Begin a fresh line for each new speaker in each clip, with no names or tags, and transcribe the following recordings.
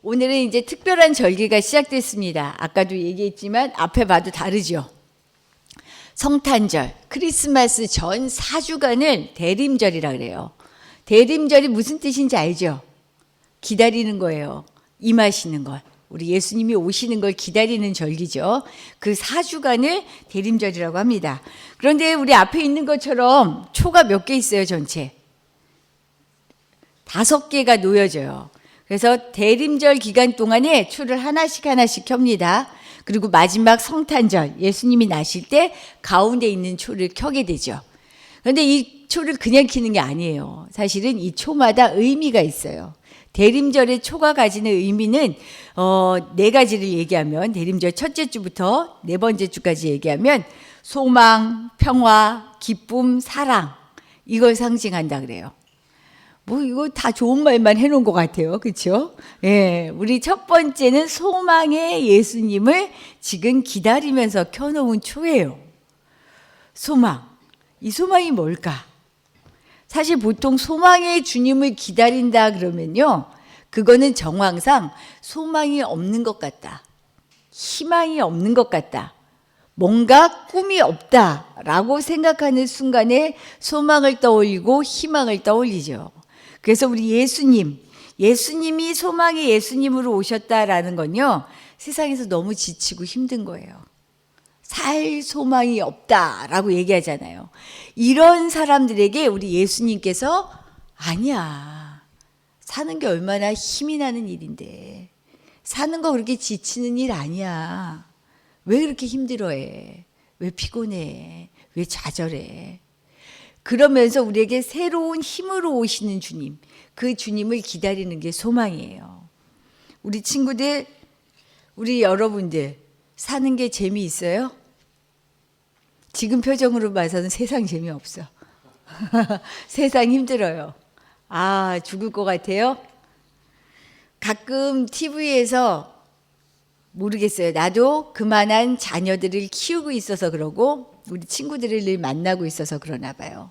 오늘은 이제 특별한 절기가 시작됐습니다. 아까도 얘기했지만 앞에 봐도 다르죠. 성탄절, 크리스마스 전 4주간을 대림절이라 그래요. 대림절이 무슨 뜻인지 알죠? 기다리는 거예요. 임하시는 걸. 우리 예수님이 오시는 걸 기다리는 절기죠. 그 4주간을 대림절이라고 합니다. 그런데 우리 앞에 있는 것처럼 초가 몇 개 있어요, 전체? 5개가 놓여져요. 그래서 대림절 기간 동안에 초를 하나씩 켭니다. 그리고 마지막 성탄절, 예수님이 나실 때 가운데 있는 초를 켜게 되죠. 그런데 이 초를 그냥 켜는 게 아니에요. 사실은 이 초마다 의미가 있어요. 대림절의 초가 가지는 의미는 4가지를 얘기하면, 대림절 첫째 주부터 4번째 주까지 얘기하면 소망, 평화, 기쁨, 사랑, 이걸 상징한다 그래요. 뭐 이거 다 좋은 말만 해놓은 것 같아요. 그렇죠? 예, 우리 첫 번째는 소망의 예수님을 지금 기다리면서 켜놓은 초예요. 소망. 이 소망이 뭘까? 사실 보통 소망의 주님을 기다린다 그러면요, 그거는 정황상 소망이 없는 것 같다, 희망이 없는 것 같다, 뭔가 꿈이 없다라고 생각하는 순간에 소망을 떠올리고 희망을 떠올리죠. 그래서 우리 예수님이 소망의 예수님으로 오셨다라는 건요, 세상에서 너무 지치고 힘든 거예요. 살 소망이 없다라고 얘기하잖아요. 이런 사람들에게 우리 예수님께서 아니야, 사는 게 얼마나 힘이 나는 일인데, 사는 거 그렇게 지치는 일 아니야. 왜 그렇게 힘들어해? 왜 피곤해? 왜 좌절해? 그러면서 우리에게 새로운 힘으로 오시는 주님, 그 주님을 기다리는 게 소망이에요. 우리 친구들, 우리 여러분들 사는 게 재미있어요? 지금 표정으로 봐서는 세상 재미없어. 세상 힘들어요. 아, 죽을 것 같아요? 가끔 TV에서 모르겠어요. 나도 그만한 자녀들을 키우고 있어서 그러고 우리 친구들을 늘 만나고 있어서 그러나 봐요.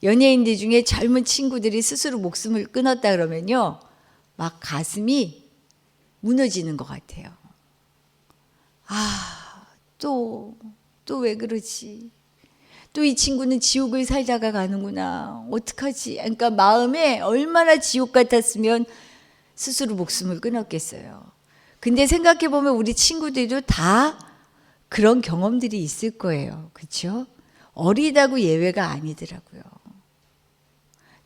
연예인들 중에 젊은 친구들이 스스로 목숨을 끊었다 그러면요, 막 가슴이 무너지는 것 같아요. 아, 또 왜 그러지? 또 이 친구는 지옥을 살다가 가는구나. 어떡하지? 그러니까 마음에 얼마나 지옥 같았으면 스스로 목숨을 끊었겠어요. 근데 생각해 보면 우리 친구들도 다 그런 경험들이 있을 거예요. 그렇죠? 어리다고 예외가 아니더라고요.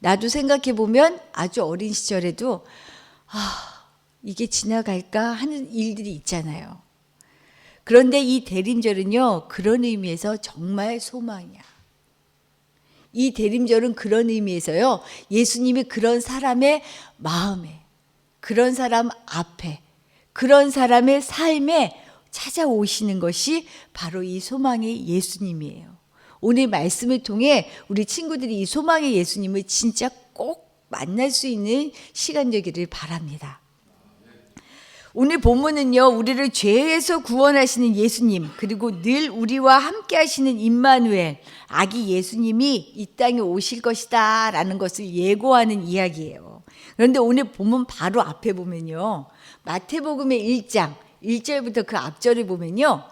나도 생각해 보면 아주 어린 시절에도 이게 지나갈까 하는 일들이 있잖아요. 그런데 이 대림절은요, 그런 의미에서 정말 소망이야. 이 대림절은 그런 의미에서요, 예수님이 그런 사람의 마음에, 그런 사람 앞에, 그런 사람의 삶에 찾아오시는 것이 바로 이 소망의 예수님이에요. 오늘 말씀을 통해 우리 친구들이 이 소망의 예수님을 진짜 꼭 만날 수 있는 시간 되기를 바랍니다. 오늘 본문은요, 우리를 죄에서 구원하시는 예수님, 그리고 늘 우리와 함께 하시는 임마누엘, 아기 예수님이 이 땅에 오실 것이다 라는 것을 예고하는 이야기예요. 그런데 오늘 본문 바로 앞에 보면요, 마태복음의 1장 1절부터 그 앞절을 보면요,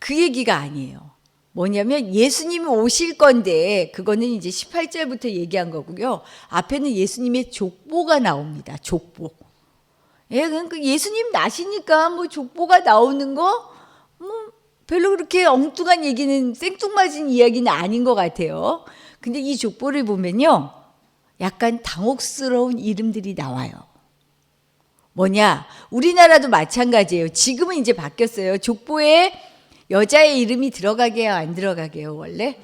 그 얘기가 아니에요. 뭐냐면 예수님이 오실 건데, 그거는 이제 18절부터 얘기한 거고요. 앞에는 예수님의 족보가 나옵니다. 족보. 예, 그러니까 예수님 나시니까 뭐 족보가 나오는 거, 뭐 별로 그렇게 엉뚱한 얘기는, 생뚱맞은 이야기는 아닌 것 같아요. 근데 이 족보를 보면요, 약간 당혹스러운 이름들이 나와요. 뭐냐? 우리나라도 마찬가지예요. 지금은 이제 바뀌었어요. 족보에 여자의 이름이 들어가게요, 안 들어가게요, 원래?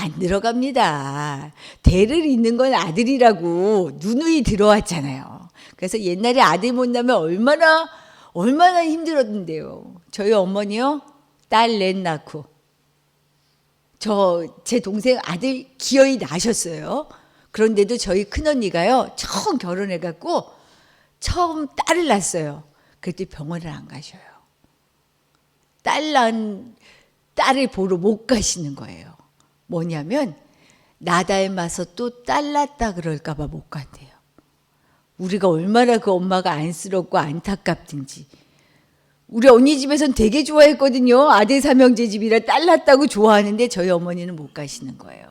안 들어갑니다. 대를 잇는 건 아들이라고 누누이 들어왔잖아요. 그래서 옛날에 아들 못 낳으면 얼마나 힘들었는데요. 저희 어머니요, 딸 넷 낳고, 제 동생 아들 기어이 낳으셨어요. 그런데도 저희 큰언니가요, 처음 결혼해갖고 처음 딸을 낳았어요. 그랬더니 병원을 안 가셔요. 딸을 보러 못 가시는 거예요. 뭐냐면 나 닮아서 또 딸 낳았다 그럴까 봐 못 간대요. 우리가 얼마나 그 엄마가 안쓰럽고 안타깝든지. 우리 언니 집에선 되게 좋아했거든요. 아들 삼형제 집이라 딸 낳았다고 좋아하는데 저희 어머니는 못 가시는 거예요.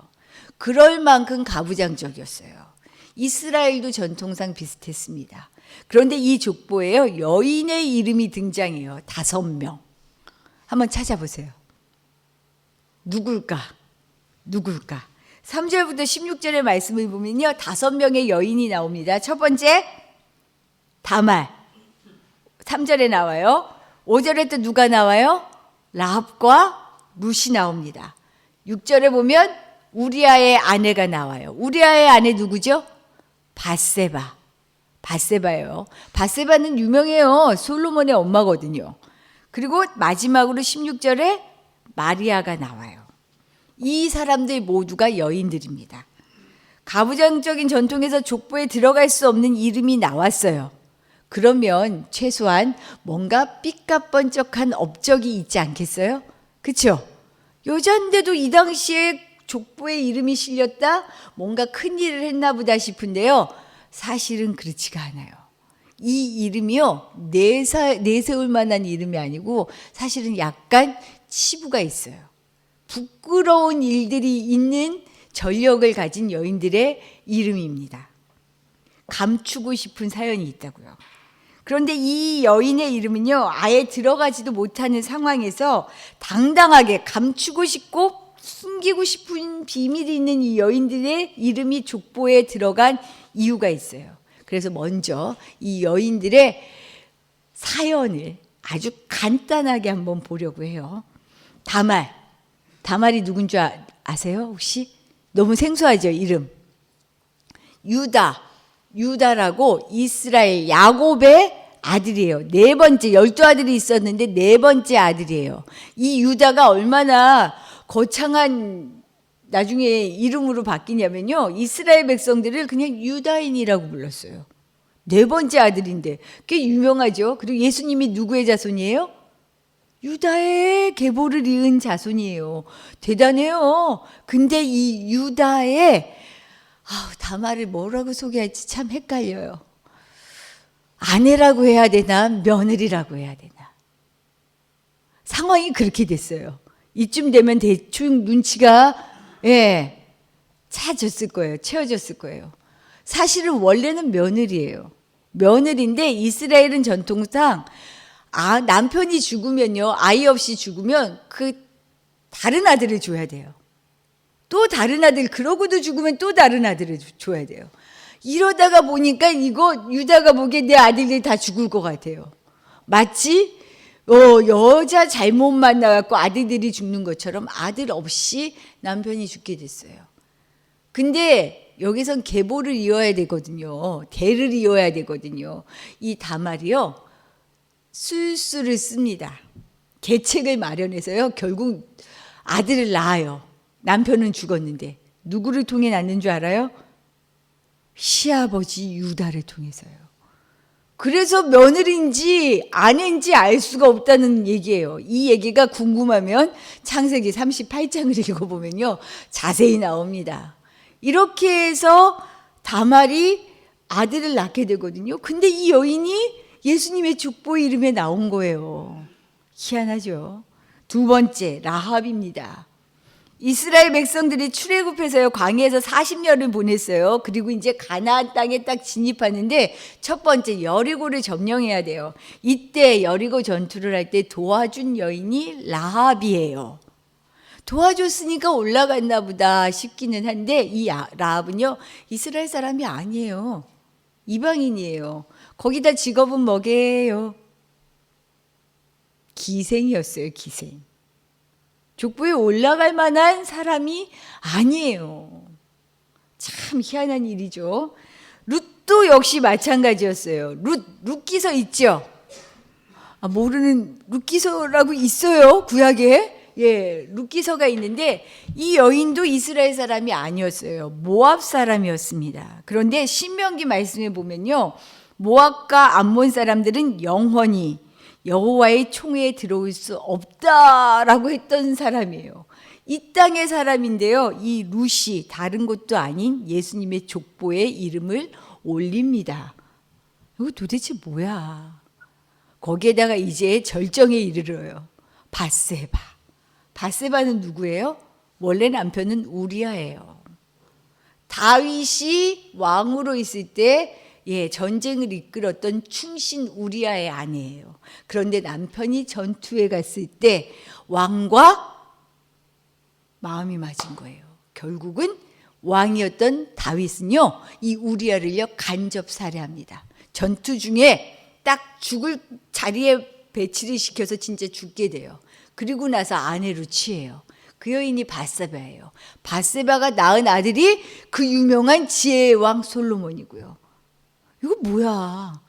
그럴 만큼 가부장적이었어요. 이스라엘도 전통상 비슷했습니다. 그런데 이 족보에요, 여인의 이름이 등장해요. 5명. 한번 찾아보세요. 누굴까? 3절부터 16절의 말씀을 보면요, 5명의 여인이 나옵니다. 첫 번째, 다말. 3절에 나와요. 5절에 또 누가 나와요? 라합과 룻이 나옵니다. 6절에 보면 우리아의 아내가 나와요. 우리아의 아내 누구죠? 바세바예요. 바세바는 유명해요. 솔로몬의 엄마거든요. 그리고 마지막으로 16절에 마리아가 나와요. 이 사람들 모두가 여인들입니다. 가부장적인 전통에서 족보에 들어갈 수 없는 이름이 나왔어요. 그러면 최소한 뭔가 삐까뻔쩍한 업적이 있지 않겠어요? 그렇죠? 여잔데도 이 당시에 족보에 이름이 실렸다? 뭔가 큰일을 했나 보다 싶은데요. 사실은 그렇지가 않아요. 이 이름이요, 내세울 만한 이름이 아니고 사실은 약간 치부가 있어요. 부끄러운 일들이 있는 전력을 가진 여인들의 이름입니다. 감추고 싶은 사연이 있다고요. 그런데 이 여인의 이름은요, 아예 들어가지도 못하는 상황에서 당당하게 감추고 싶고 숨기고 싶은 비밀이 있는 이 여인들의 이름이 족보에 들어간 이유가 있어요. 그래서 먼저 이 여인들의 사연을 아주 간단하게 한번 보려고 해요. 다말이 누군 줄 아세요? 혹시? 너무 생소하죠, 이름. 유다라고 이스라엘 야곱의 아들이에요. 4번째, 12아들이 있었는데 4번째 아들이에요. 이 유다가 얼마나 거창한 나중에 이름으로 바뀌냐면요, 이스라엘 백성들을 그냥 유다인이라고 불렀어요. 4번째 아들인데 꽤 유명하죠. 그리고 예수님이 누구의 자손이에요? 유다의 계보를 이은 자손이에요. 대단해요. 근데 이 유다의 다말을 뭐라고 소개할지 참 헷갈려요. 아내라고 해야 되나, 며느리라고 해야 되나. 상황이 그렇게 됐어요. 이쯤 되면 대충 눈치가 채워졌을 거예요. 사실은 원래는 며느리예요. 며느리인데 이스라엘은 전통상 남편이 죽으면요, 아이 없이 죽으면 그 다른 아들을 줘야 돼요. 또 다른 아들, 그러고도 죽으면 또 다른 아들을 줘야 돼요. 이러다가 보니까 이거 유다가 보기에 내 아들들이 다 죽을 것 같아요. 마치 여자 잘못 만나갖고 아들들이 죽는 것처럼 아들 없이 남편이 죽게 됐어요. 근데 여기선 계보를 이어야 되거든요. 대를 이어야 되거든요. 이 다말이요, 술수를 씁니다. 계책을 마련해서요, 결국 아들을 낳아요. 남편은 죽었는데 누구를 통해 낳는 줄 알아요? 시아버지 유다를 통해서요. 그래서 며느리인지 아내인지 알 수가 없다는 얘기예요. 이 얘기가 궁금하면 창세기 38장을 읽어보면요, 자세히 나옵니다. 이렇게 해서 다말이 아들을 낳게 되거든요. 근데 이 여인이 예수님의 족보 이름에 나온 거예요. 희한하죠. 2번째, 라합입니다. 이스라엘 백성들이 출애굽해서요, 광야에서 40년을 보냈어요. 그리고 이제 가나안 땅에 딱 진입하는데 첫 번째 여리고를 점령해야 돼요. 이때 여리고 전투를 할 때 도와준 여인이 라합이에요. 도와줬으니까 올라갔나 보다 싶기는 한데 이 라합은요, 이스라엘 사람이 아니에요. 이방인이에요. 거기다 직업은 뭐게요? 기생이었어요. 기생. 족보에 올라갈 만한 사람이 아니에요. 참 희한한 일이죠. 룻도 역시 마찬가지였어요. 룻기서 있죠? 모르는 룻기서라고 있어요, 구약에. 룻기서가 있는데 이 여인도 이스라엘 사람이 아니었어요. 모압 사람이었습니다. 그런데 신명기 말씀에 보면요, 모압과 암몬 사람들은 영원히 여호와의 총회에 들어올 수 없다라고 했던 사람이에요. 이 땅의 사람인데요, 이 룻이 다른 곳도 아닌 예수님의 족보에 이름을 올립니다. 이거 도대체 뭐야? 거기에다가 이제 절정에 이르러요. 밧세바. 밧세바는 누구예요? 원래 남편은 우리아예요. 다윗이 왕으로 있을 때 전쟁을 이끌었던 충신 우리아의 아내예요. 그런데 남편이 전투에 갔을 때 왕과 마음이 맞은 거예요. 결국은 왕이었던 다윗은요, 이 우리아를요 간접 살해합니다. 전투 중에 딱 죽을 자리에 배치를 시켜서 진짜 죽게 돼요. 그리고 나서 아내로 취해요. 그 여인이 밧세바예요. 밧세바가 낳은 아들이 그 유명한 지혜의 왕 솔로몬이고요. 이거 뭐야?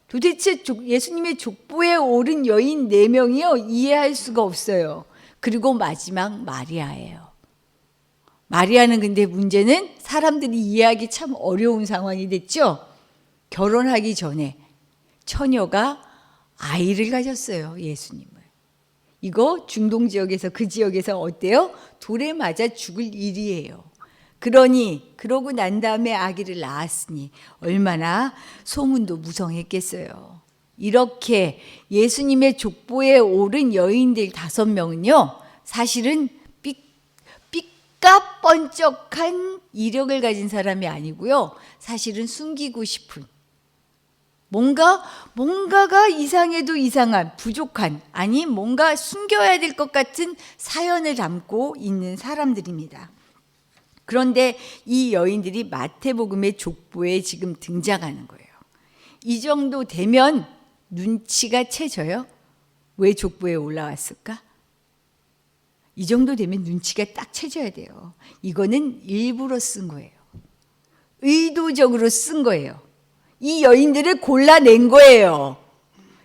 도대체 예수님의 족보에 오른 여인 4명이요 이해할 수가 없어요. 그리고 마지막 마리아예요. 마리아는 근데 문제는 사람들이 이해하기 참 어려운 상황이 됐죠. 결혼하기 전에 처녀가 아이를 가졌어요, 예수님을. 이거 중동 지역에서, 그 지역에서 어때요? 돌에 맞아 죽을 일이에요. 그러고 난 다음에 아기를 낳았으니 얼마나 소문도 무성했겠어요. 이렇게 예수님의 족보에 오른 여인들 5명은요 사실은 삐까뻔쩍한 이력을 가진 사람이 아니고요, 사실은 숨기고 싶은, 뭔가가 이상해도 이상한, 부족한, 아니 뭔가 숨겨야 될 것 같은 사연을 담고 있는 사람들입니다. 그런데 이 여인들이 마태복음의 족보에 지금 등장하는 거예요. 이 정도 되면 눈치가 채져요? 왜 족보에 올라왔을까? 이 정도 되면 눈치가 딱 채져야 돼요. 이거는 일부러 쓴 거예요. 의도적으로 쓴 거예요. 이 여인들을 골라낸 거예요.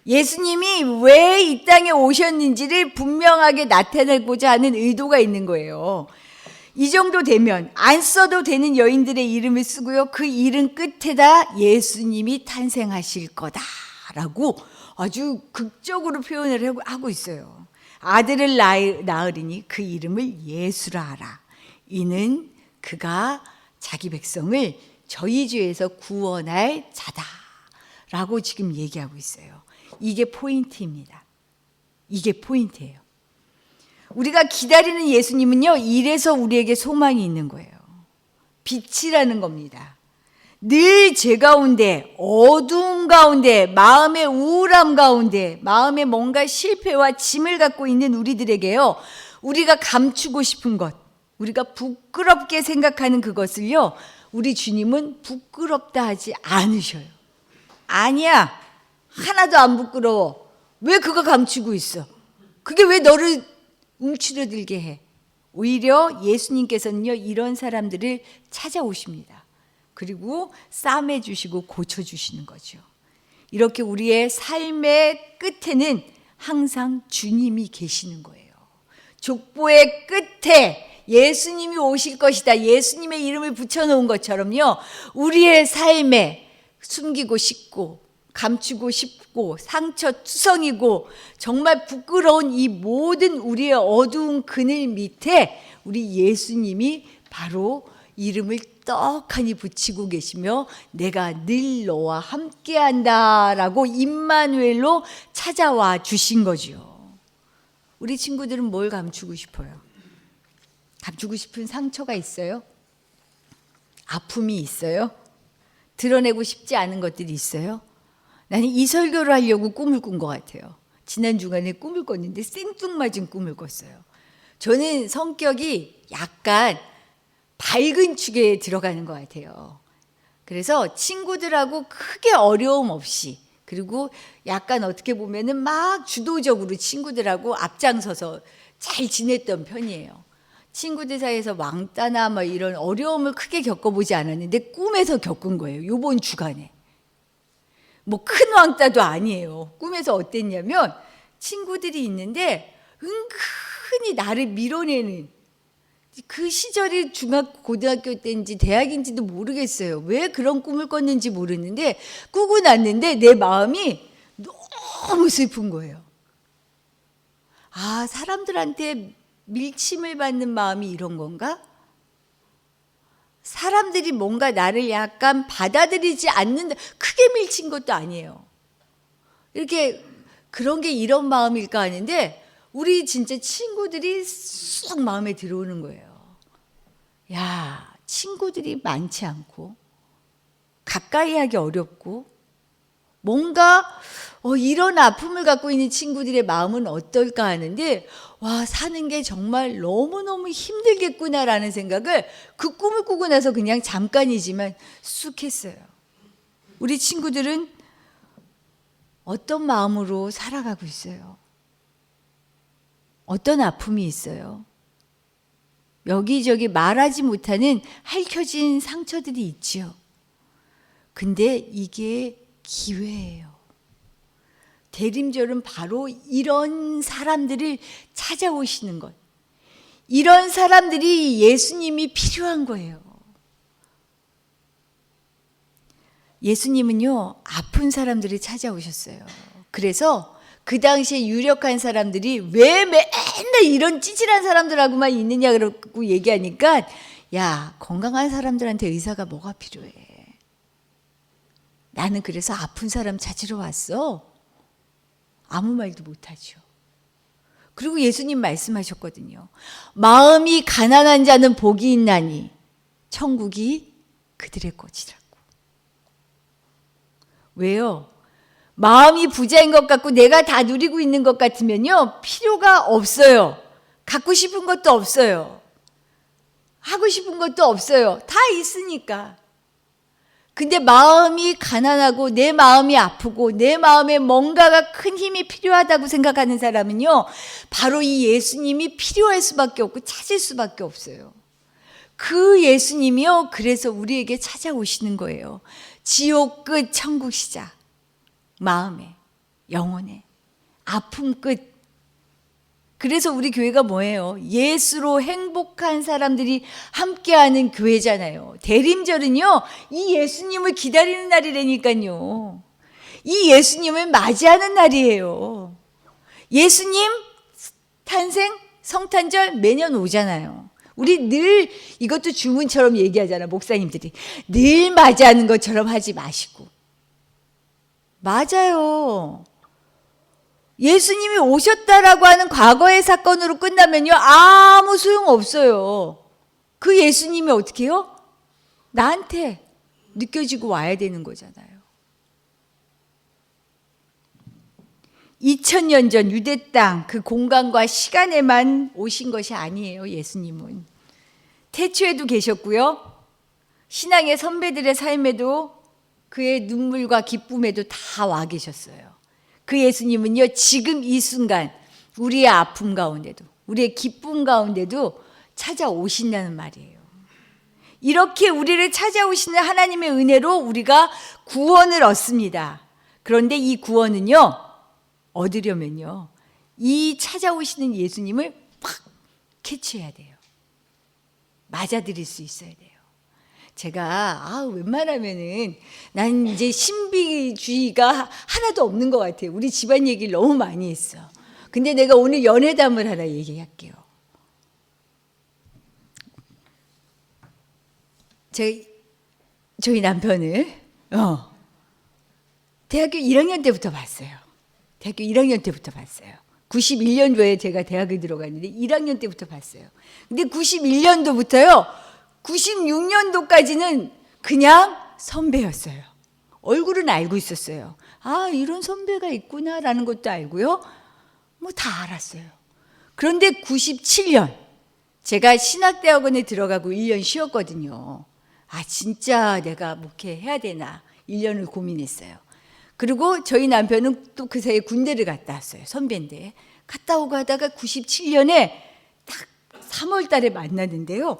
예수님이 왜 이 땅에 오셨는지를 분명하게 나타내고자 하는 의도가 있는 거예요. 이 정도 되면 안 써도 되는 여인들의 이름을 쓰고요, 그 이름 끝에다 예수님이 탄생하실 거다라고 아주 극적으로 표현을 하고 있어요. 아들을 낳으리니 그 이름을 예수라 하라. 이는 그가 자기 백성을 저희 죄에서 구원할 자다라고 지금 얘기하고 있어요. 이게 포인트입니다. 이게 포인트예요. 우리가 기다리는 예수님은요, 이래서 우리에게 소망이 있는 거예요. 빛이라는 겁니다. 늘 죄 가운데, 어두움 가운데, 마음의 우울함 가운데, 마음에 뭔가 실패와 짐을 갖고 있는 우리들에게요, 우리가 감추고 싶은 것, 우리가 부끄럽게 생각하는 그것을요, 우리 주님은 부끄럽다 하지 않으셔요. 아니야, 하나도 안 부끄러워. 왜 그거 감추고 있어? 그게 왜 너를 움츠러들게 해? 오히려 예수님께서는요, 이런 사람들을 찾아오십니다. 그리고 싸매 주시고 고쳐 주시는 거죠. 이렇게 우리의 삶의 끝에는 항상 주님이 계시는 거예요. 족보의 끝에 예수님이 오실 것이다, 예수님의 이름을 붙여놓은 것처럼요, 우리의 삶에 숨기고 싶고 감추고 싶고 상처투성이고 정말 부끄러운 이 모든 우리의 어두운 그늘 밑에 우리 예수님이 바로 이름을 떡하니 붙이고 계시며 내가 늘 너와 함께한다라고 임마누엘로 찾아와 주신 거죠. 우리 친구들은 뭘 감추고 싶어요? 감추고 싶은 상처가 있어요? 아픔이 있어요? 드러내고 싶지 않은 것들이 있어요? 나는 이 설교를 하려고 꿈을 꾼 것 같아요. 지난 주간에 꿈을 꿨는데 생뚱맞은 꿈을 꿨어요. 저는 성격이 약간 밝은 축에 들어가는 것 같아요. 그래서 친구들하고 크게 어려움 없이, 그리고 약간 어떻게 보면은 막 주도적으로 친구들하고 앞장서서 잘 지냈던 편이에요. 친구들 사이에서 왕따나 뭐 이런 어려움을 크게 겪어보지 않았는데 꿈에서 겪은 거예요. 이번 주간에. 뭐 큰 왕따도 아니에요. 꿈에서 어땠냐면 친구들이 있는데 은근히 나를 밀어내는, 그 시절이 중학교 고등학교 때인지 대학인지도 모르겠어요. 왜 그런 꿈을 꿨는지 모르는데 꾸고 났는데 내 마음이 너무 슬픈 거예요. 아, 사람들한테 밀침을 받는 마음이 이런 건가? 사람들이 뭔가 나를 약간 받아들이지 않는다, 크게 밀친 것도 아니에요. 이렇게 그런 게 이런 마음일까 하는데 우리 진짜 친구들이 쏙 마음에 들어오는 거예요. 야, 친구들이 많지 않고 가까이 하기 어렵고 뭔가 이런 아픔을 갖고 있는 친구들의 마음은 어떨까 하는데, 와, 사는 게 정말 너무너무 힘들겠구나라는 생각을 그 꿈을 꾸고 나서 그냥 잠깐이지만 쑥 했어요. 우리 친구들은 어떤 마음으로 살아가고 있어요? 어떤 아픔이 있어요? 여기저기 말하지 못하는 핥혀진 상처들이 있지요. 근데 이게 기회예요. 대림절은 바로 이런 사람들을 찾아오시는 것. 이런 사람들이 예수님이 필요한 거예요. 예수님은요, 아픈 사람들을 찾아오셨어요. 그래서 그 당시에 유력한 사람들이 왜 맨날 이런 찌질한 사람들하고만 있느냐고 얘기하니까, 야, 건강한 사람들한테 의사가 뭐가 필요해? 나는 그래서 아픈 사람 찾으러 왔어. 아무 말도 못하죠. 그리고 예수님 말씀하셨거든요. 마음이 가난한 자는 복이 있나니 천국이 그들의 것이라고. 왜요? 마음이 부자인 것 같고 내가 다 누리고 있는 것 같으면요, 필요가 없어요. 갖고 싶은 것도 없어요. 하고 싶은 것도 없어요. 다 있으니까. 근데 마음이 가난하고 내 마음이 아프고 내 마음에 뭔가가 큰 힘이 필요하다고 생각하는 사람은요, 바로 이 예수님이 필요할 수밖에 없고 찾을 수밖에 없어요. 그 예수님이요, 그래서 우리에게 찾아오시는 거예요. 지옥 끝 천국 시작. 마음에, 영혼에, 아픔 끝. 그래서 우리 교회가 뭐예요? 예수로 행복한 사람들이 함께하는 교회잖아요. 대림절은요, 이 예수님을 기다리는 날이라니까요. 이 예수님을 맞이하는 날이에요. 예수님 탄생, 성탄절 매년 오잖아요. 우리 늘 이것도 주문처럼 얘기하잖아, 목사님들이. 늘 맞이하는 것처럼 하지 마시고. 맞아요. 예수님이 오셨다라고 하는 과거의 사건으로 끝나면요, 아무 소용없어요. 그 예수님이 어떻게 해요? 나한테 느껴지고 와야 되는 거잖아요. 2000년 전 유대 땅 그 공간과 시간에만 오신 것이 아니에요. 예수님은 태초에도 계셨고요, 신앙의 선배들의 삶에도, 그의 눈물과 기쁨에도 다 와 계셨어요. 그 예수님은요, 지금 이 순간 우리의 아픔 가운데도 우리의 기쁨 가운데도 찾아오신다는 말이에요. 이렇게 우리를 찾아오시는 하나님의 은혜로 우리가 구원을 얻습니다. 그런데 이 구원은요, 얻으려면요, 이 찾아오시는 예수님을 팍 캐치해야 돼요. 맞아들일 수 있어야 돼요. 제가 웬만하면은 난 이제 신비주의가 하나도 없는 것 같아요. 우리 집안 얘기를 너무 많이 했어. 근데 내가 오늘 연애담을 하나 얘기할게요. 저희 남편을 대학교 1학년 때부터 봤어요. 대학교 1학년 때부터 봤어요. 91년도에 제가 대학에 들어갔는데 1학년 때부터 봤어요. 근데 91년도부터요, 96년도까지는 그냥 선배였어요. 얼굴은 알고 있었어요. 아, 이런 선배가 있구나라는 것도 알고요. 뭐 다 알았어요. 그런데 97년 제가 신학대학원에 들어가고 1년 쉬었거든요. 아, 진짜 내가 목회해야 되나 1년을 고민했어요. 그리고 저희 남편은 또 그 사이에 군대를 갔다 왔어요. 선배인데. 갔다 오고 하다가 97년에 딱 3월 달에 만났는데요.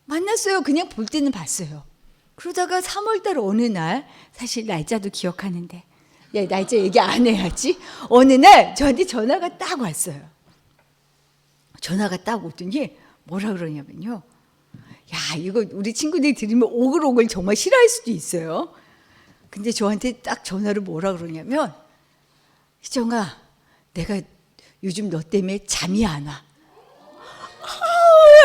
만났어요. 그냥 볼 때는 봤어요. 그러다가 3월 달 어느 날, 사실 날짜도 기억하는데, 야, 날짜 얘기 안 해야지. 어느 날 저한테 전화가 딱 왔어요. 전화가 딱 오더니 뭐라 그러냐면요, 야, 이거 우리 친구들이 들으면 오글오글 정말 싫어할 수도 있어요. 근데 저한테 딱 전화로 뭐라 그러냐면, 희정아, 내가 요즘 너 때문에 잠이 안 와.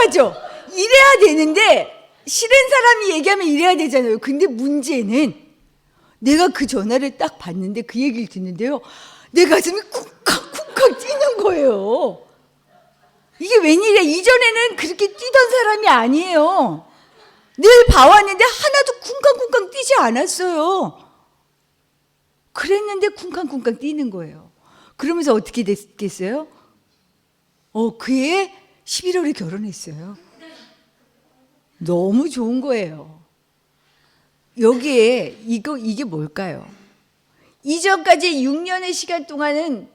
하죠. 이래야 되는데 싫은 사람이 얘기하면 이래야 되잖아요. 근데 문제는 내가 그 전화를 딱 받는데 그 얘기를 듣는데요. 내 가슴이 쿵쾅쿵쾅 뛰는 거예요. 이게 웬일이야. 이전에는 그렇게 뛰던 사람이 아니에요. 늘 봐왔는데 하나도 쿵쾅쿵쾅 뛰지 않았어요. 그랬는데 쿵쾅쿵쾅 뛰는 거예요. 그러면서 어떻게 됐겠어요? 그해 11월에 결혼했어요. 너무 좋은 거예요. 여기에 이게 뭘까요? 이전까지 6년의 시간 동안은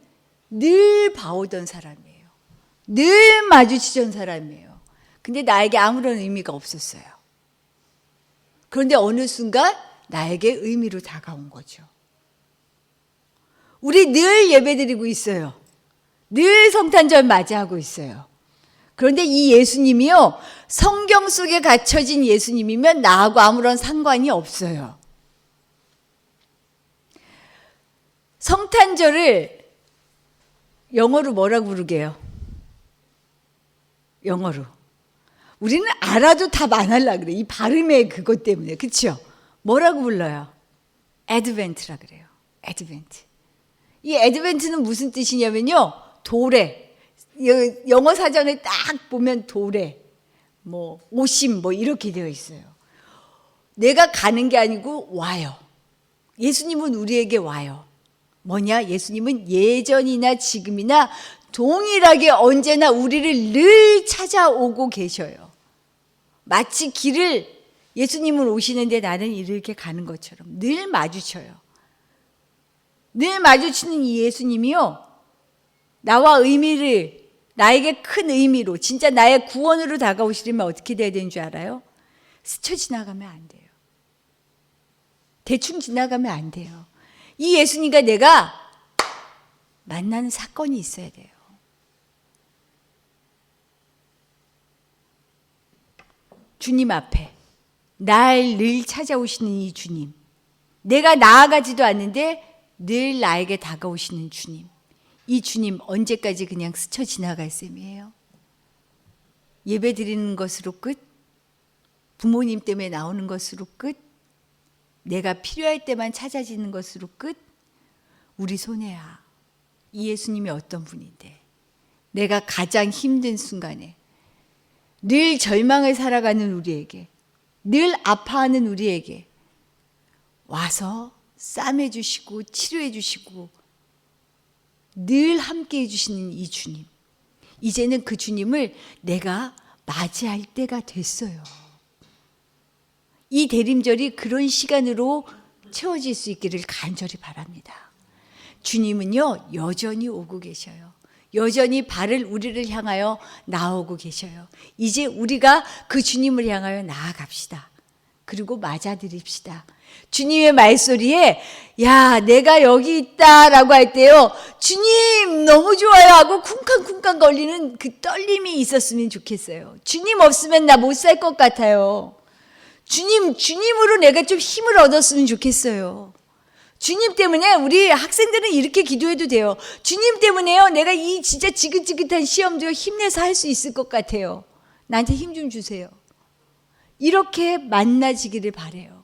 늘 봐오던 사람이에요. 늘 마주치던 사람이에요. 근데 나에게 아무런 의미가 없었어요. 그런데 어느 순간 나에게 의미로 다가온 거죠. 우리 늘 예배드리고 있어요. 늘 성탄절 맞이하고 있어요. 그런데 이 예수님이요, 성경 속에 갇혀진 예수님이면 나하고 아무런 상관이 없어요. 성탄절을 영어로 뭐라고 부르게요? 영어로. 우리는 알아도 답 안 하려고 그래. 이 발음의 그것 때문에. 그렇죠? 뭐라고 불러요? 애드벤트라 그래요. 애드벤트. 이 애드벤트는 무슨 뜻이냐면요. 도래. 영어 사전에 딱 보면 도래, 오심 이렇게 되어 있어요. 내가 가는 게 아니고 와요. 예수님은 우리에게 와요. 뭐냐? 예수님은 예전이나 지금이나 동일하게 언제나 우리를 늘 찾아오고 계셔요. 마치 길을 예수님은 오시는데 나는 이렇게 가는 것처럼 늘 마주쳐요. 늘 마주치는 이 예수님이요, 나와 나에게 큰 의미로, 진짜 나의 구원으로 다가오시려면 어떻게 돼야 되는 줄 알아요? 스쳐 지나가면 안 돼요. 대충 지나가면 안 돼요. 이 예수님과 내가 만나는 사건이 있어야 돼요. 주님 앞에 날 늘 찾아오시는 이 주님, 내가 나아가지도 않는데 늘 나에게 다가오시는 주님, 이 주님 언제까지 그냥 스쳐 지나갈 셈이에요? 예배 드리는 것으로 끝? 부모님 때문에 나오는 것으로 끝? 내가 필요할 때만 찾아지는 것으로 끝? 우리 손해야. 이 예수님이 어떤 분인데 내가 가장 힘든 순간에 늘 절망을 살아가는 우리에게, 늘 아파하는 우리에게 와서 싸매 주시고 치료해 주시고 늘 함께 해주시는 이 주님, 이제는 그 주님을 내가 맞이할 때가 됐어요. 이 대림절이 그런 시간으로 채워질 수 있기를 간절히 바랍니다. 주님은요, 여전히 오고 계셔요. 여전히 발을 우리를 향하여 나오고 계셔요. 이제 우리가 그 주님을 향하여 나아갑시다. 그리고 맞아드립시다. 주님의 말소리에 야, 내가 여기 있다라고 할 때요, 주님 너무 좋아요 하고 쿵쾅쿵쾅 걸리는 그 떨림이 있었으면 좋겠어요. 주님 없으면 나 못 살 것 같아요. 주님으로 내가 좀 힘을 얻었으면 좋겠어요. 주님 때문에 우리 학생들은 이렇게 기도해도 돼요. 주님 때문에요, 내가 이 진짜 지긋지긋한 시험도 힘내서 할 수 있을 것 같아요. 나한테 힘 좀 주세요. 이렇게 만나지기를 바라요.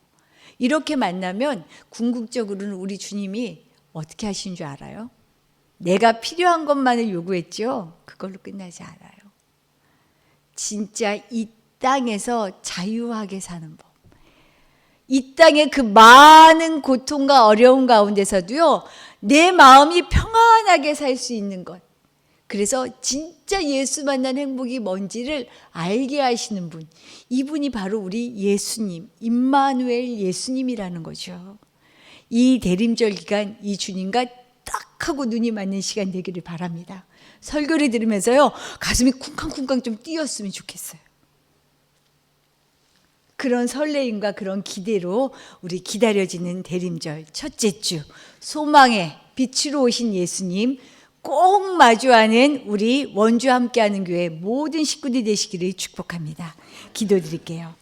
이렇게 만나면 궁극적으로는 우리 주님이 어떻게 하신 줄 알아요? 내가 필요한 것만을 요구했죠? 그걸로 끝나지 않아요. 진짜 이 땅에서 자유하게 사는 법. 이 땅의 그 많은 고통과 어려움 가운데서도요, 내 마음이 평안하게 살 수 있는 것. 그래서 진짜 예수 만난 행복이 뭔지를 알게 하시는 분, 이분이 바로 우리 예수님, 임마누엘 예수님이라는 거죠. 이 대림절 기간 이 주님과 딱 하고 눈이 맞는 시간 되기를 바랍니다. 설교를 들으면서요, 가슴이 쿵쾅쿵쾅 좀 뛰었으면 좋겠어요. 그런 설레임과 그런 기대로 우리 기다려지는 대림절 첫째 주, 소망의 빛으로 오신 예수님 꼭 마주하는 우리 원주 함께하는 교회 모든 식구들이 되시기를 축복합니다. 기도드릴게요.